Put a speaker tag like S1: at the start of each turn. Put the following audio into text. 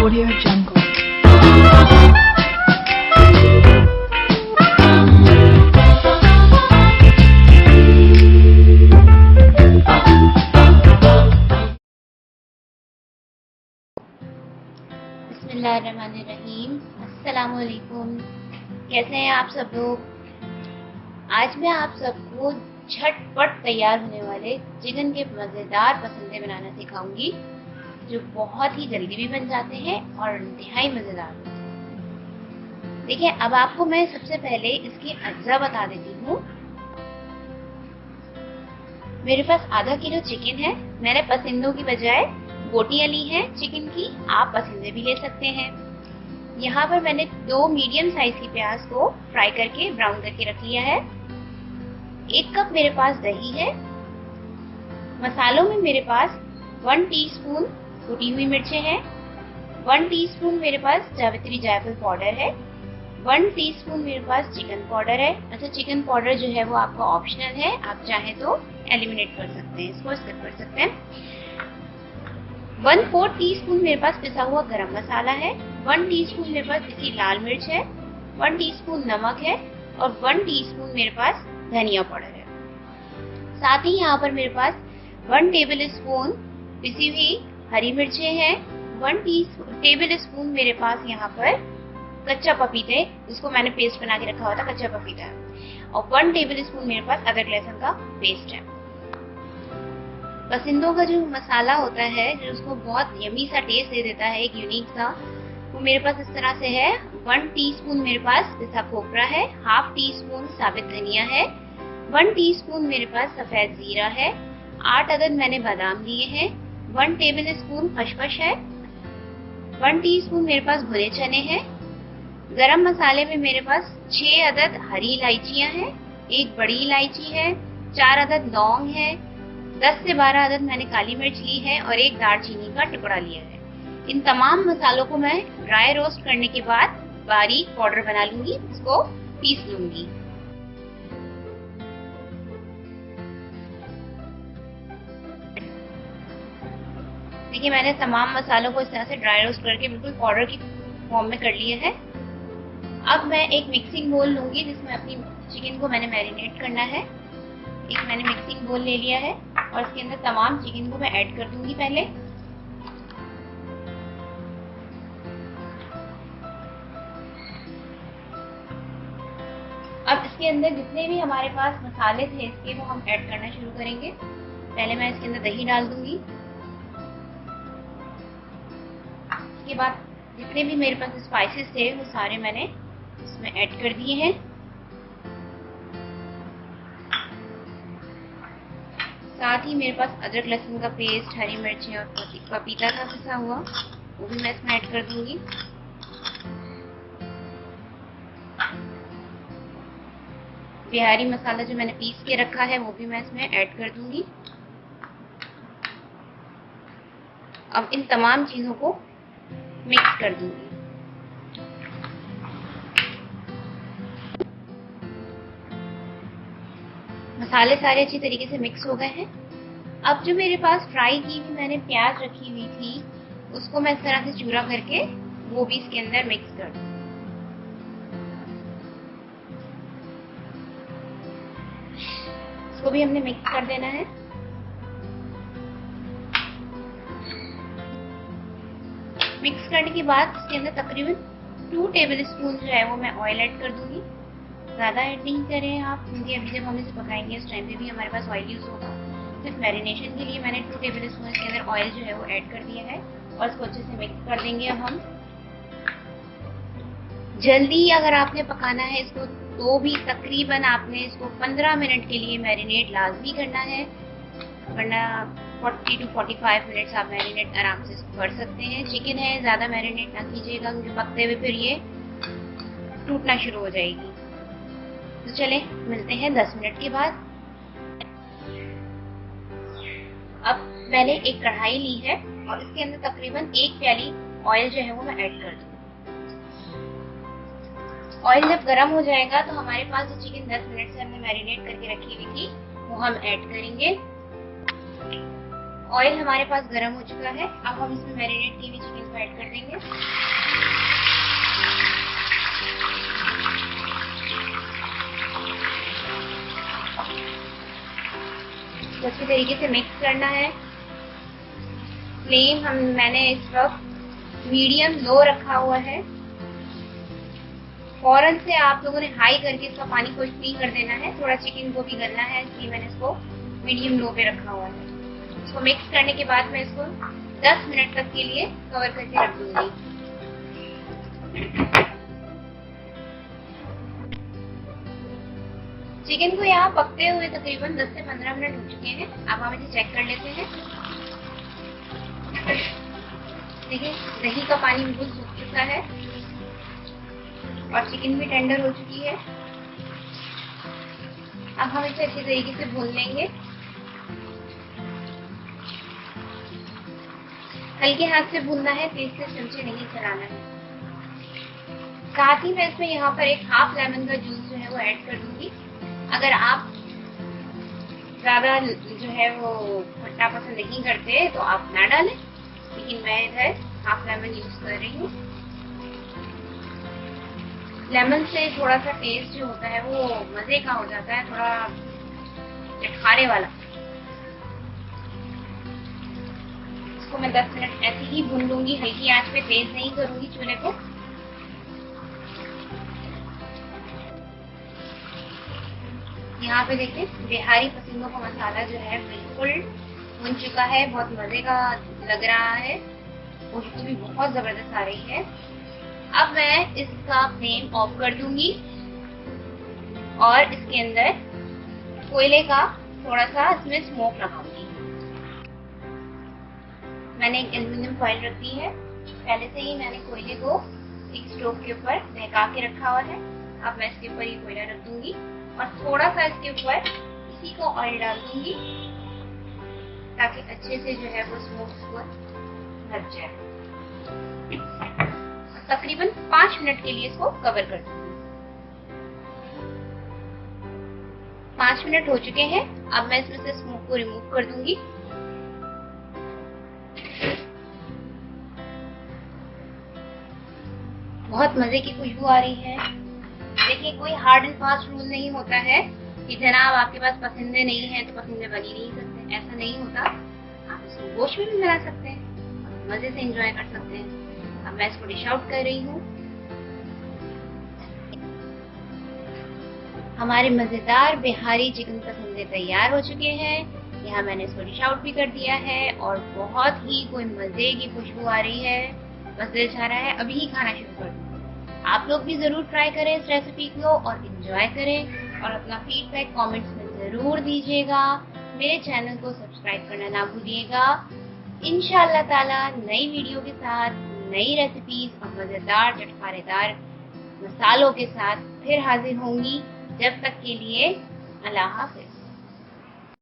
S1: Audio Jungle.
S2: बिस्मिल्लाहिर्रहमानिर्रहीम। अस्सलामुअलैकुम। कैसे हैं आप सब लोग? आज मैं आप सबको झटपट तैयार होने वाले चिकन के मज़ेदार पसंदे बनाना सिखाऊंगी, जो बहुत ही जल्दी भी बन जाते हैं और इंतहाई मज़ेदार होते हैं। देखिए, अब आपको मैं सबसे पहले इसकी अज्जा बता देती हूँ। मेरे पास आधा किलो चिकन है। मैंने पसंदों की बजाय बोटियां ली हैं चिकन की, आप पसंदे भी ले सकते हैं। यहाँ पर मैंने 2 मीडियम साइज की प्याज को फ्राई करके ब्राउन करके रख लिया है। 1 कप मेरे पास दही है। मसालों में मेरे पास 1 टीस्पून कुटी हुई मिर्चें हैं, 1 टीस्पून मेरे पास जावित्री जायफल पाउडर है, 1 टीस्पून मेरे पास चिकन पाउडर है। अच्छा, चिकन पाउडर जो है वो आपका ऑप्शनल है, आप चाहे तो एलिमिनेट कर सकते हैं, इसको स्किप कर सकते हैं। 1/4 टीस्पून मेरे पास पिसा हुआ गरम मसाला है, 1 टीस्पून मेरे पास पिसी लाल मिर्च है, 1 टीस्पून नमक है और 1 टीस्पून मेरे पास धनिया पाउडर है। साथ ही यहाँ पर मेरे पास 1 टेबल स्पून पिसी हुई हरी मिर्चें हैं, 1 टेबल स्पून मेरे पास यहाँ पर कच्चा पपीते, जिसको मैंने पेस्ट बना के रखा हुआ था, कच्चा पपीता, और 1 टेबल स्पून मेरे पास अदरक लहसुन का पेस्ट है। पसंदों का जो मसाला होता है, जो उसको बहुत यमी सा टेस्ट दे देता है, एक यूनिक सा, वो मेरे पास इस तरह से है। 1 टीस्पून मेरे पास पिसा खोपरा है, 1/2 टीस्पून साबित धनिया है, 1 टीस्पून मेरे पास सफेद जीरा है, 8 अदद मैंने बादाम लिए हैं, 1 टेबल स्पून खसखस है, 1 टीस्पून मेरे पास भुने चने हैं। गरम मसाले में मेरे पास 6 अदद हरी इलायचियां हैं, 1 बड़ी इलायची है, 4 अदद लौंग है, 10 से 12 अदद मैंने काली मिर्च ली है और 1 दालचीनी का टुकड़ा लिया है। इन तमाम मसालों को मैं ड्राई रोस्ट करने के बाद बारीक पाउडर बना लूंगी, इसको पीस लूंगी। देखिए, मैंने तमाम मसालों को इस तरह से ड्राई रोस्ट करके बिल्कुल पाउडर की फॉर्म में कर लिया है। अब मैं एक मिक्सिंग बोल लूंगी, जिसमें अपनी चिकन को मैंने मैरिनेट करना है। एक मैंने मिक्सिंग बोल ले लिया है और इसके अंदर तमाम चिकन को मैं ऐड कर दूंगी पहले। अब इसके अंदर जितने भी हमारे पास मसाले थे इसके, वो हम ऐड करना शुरू करेंगे। पहले मैं इसके अंदर दही डाल दूंगी। इसके बाद जितने भी मेरे पास स्पाइसेस थे वो सारे मैंने इसमें ऐड कर दिए हैं। साथ ही मेरे पास अदरक लहसुन का पेस्ट, हरी मिर्चें और पपीता का पिसा हुआ, वो भी मैं इसमें ऐड कर दूंगी। बिहारी मसाला जो मैंने पीस के रखा है वो भी मैं इसमें ऐड कर दूंगी। अब इन तमाम चीजों को मिक्स कर दूंगी। मसाले सारे अच्छी तरीके से मिक्स हो गए हैं। अब जो मेरे पास फ्राई की हुई मैंने प्याज रखी हुई थी, उसको मैं इस तरह से चूरा करके वो भी इसके अंदर मिक्स कर दूँ। इसको भी हमने मिक्स कर देना है। मिक्स करने के बाद इसके अंदर तकरीबन 2 टेबल स्पून जो है वो मैं ऑयल ऐड कर दूंगी। ज़्यादा ऐड नहीं करें आप, क्योंकि अभी जब हम इसे पकाएंगे उस टाइम पे भी हमारे पास ऑयल यूज़ होगा। सिर्फ मैरिनेशन के लिए मैंने 2 टेबल स्पून इसके अंदर ऑयल जो है वो ऐड कर दिया है और इसको अच्छे से मिक्स कर देंगे। अब हम जल्दी अगर आपने पकाना है इसको, तो भी तकरीबन आपने इसको 15 मिनट के लिए मैरिनेट लाजमी करना है, वरना 40 to 45 मिनट्स आप मैरिनेट आराम से इसको कर सकते हैं। चिकन है, ज़्यादा मैरिनेट ना कीजिएगा, क्योंकि पकते हुए फिर ये टूटना शुरू हो जाएगी। तो चले मिलते हैं 10 मिनट के बाद। अब मैंने एक कढ़ाई ली है और इसके अंदर तकरीबन 1 प्याली ऑयल जो है वो मैं ऐड कर दूँ। ऑयल जब गर्म हो जाएगा तो हमारे पास जो चिकन 10 मिनट से हमने मैरिनेट करके रखी हुई थी वो हम ऐड करेंगे। ऑयल हमारे पास गर्म हो चुका है। अब हम इसमें मैरिनेट की हुई चिकन को ऐड कर देंगे। अच्छी तरीके से मिक्स करना है। फ्लेम मैंने इस वक्त मीडियम लो रखा हुआ है। फौरन से आप लोगों ने हाई करके इसका पानी खुश्क नहीं कर देना है, थोड़ा चिकन को भी गलना है, इसलिए मैंने इसको मीडियम लो पे रखा हुआ है। इसको मिक्स करने के बाद मैं इसको 10 मिनट तक के लिए कवर करके रख दूंगी। चिकन को यहाँ पकते हुए तकरीबन 10 से 15 मिनट हो चुके हैं। अब हम इसे चेक कर लेते हैं। देखिए दही का पानी बिल्कुल सूख चुका है और चिकन भी टेंडर हो चुकी है। अब हम इसे अच्छी तरीके से भून लेंगे। हल्के हाथ से भूनना है, तेज से चमचे नहीं चलाना है। साथ ही मैं इसमें यहाँ पर एक हाफ लेमन का जूस जो है वो ऐड कर दूंगी। अगर आप ज्यादा जो है वो खट्टा पसंद नहीं करते तो आप ना डालें, लेकिन मैं इधर हाफ लेमन यूज कर रही हूँ। लेमन से थोड़ा सा टेस्ट जो होता है वो मजे का हो जाता है, थोड़ा चटखारे वाला। इसको मैं 10 मिनट ऐसे ही भून लूंगी, हल्की आंच पे, तेज नहीं करूंगी चूल्हे को। यहाँ पे देखिए बिहारी पसीनों का मसाला जो है बिल्कुल भुन चुका है, बहुत मजे का लग रहा है, खुशबू भी बहुत जबरदस्त आ रही है। अब मैं इसका फ्लेम ऑफ कर दूंगी और इसके अंदर कोयले का थोड़ा सा इसमें स्मोक लगाऊंगी। मैंने एक एल्युमिनियम फॉइल रख दी है। पहले से ही मैंने कोयले को एक स्टोव के ऊपर दहका के रखा हुआ है। अब मैं इसके ऊपर ये कोयला रख दूंगी और थोड़ा सा इसके ऊपर इसी को ऑयल डाल दूंगी ताकि अच्छे से जो है वो स्मोक लग जाए। तकरीबन 5 मिनट के लिए इसको कवर कर दूंगी। 5 मिनट हो चुके हैं। अब मैं इसमें से स्मोक को रिमूव कर दूंगी। बहुत मजे की खुशबू आ रही है। देखिए कोई हार्ड एंड फास्ट रूल नहीं होता है कि जनाब आपके पास पसंदे नहीं है तो पसंदे बन ही नहीं सकते, ऐसा नहीं होता। आप इसको गोश्त में भी मिला सकते हैं, मजे से एंजॉय कर सकते हैं। अब मैं इसको डिश आउट कर रही हूँ। हमारे मजेदार बिहारी चिकन पसंदे तैयार हो चुके हैं। यहाँ मैंने इसको डिश आउट भी कर दिया है और बहुत ही कोई मजे की खुशबू आ रही है, बस दिल चाह रहा है अभी ही खाना शुरू कर दूं। आप लोग भी जरूर ट्राई करें इस रेसिपी को और एंजॉय करें और अपना फीडबैक कमेंट्स में जरूर दीजिएगा। मेरे चैनल को सब्सक्राइब करना ना भूलिएगा। इंशाअल्लाह ताला नई वीडियो के साथ, नई रेसिपीज और मजेदार चटखारेदार मसालों के साथ फिर हाजिर होंगी। जब तक के लिए अल्लाह हाफिज।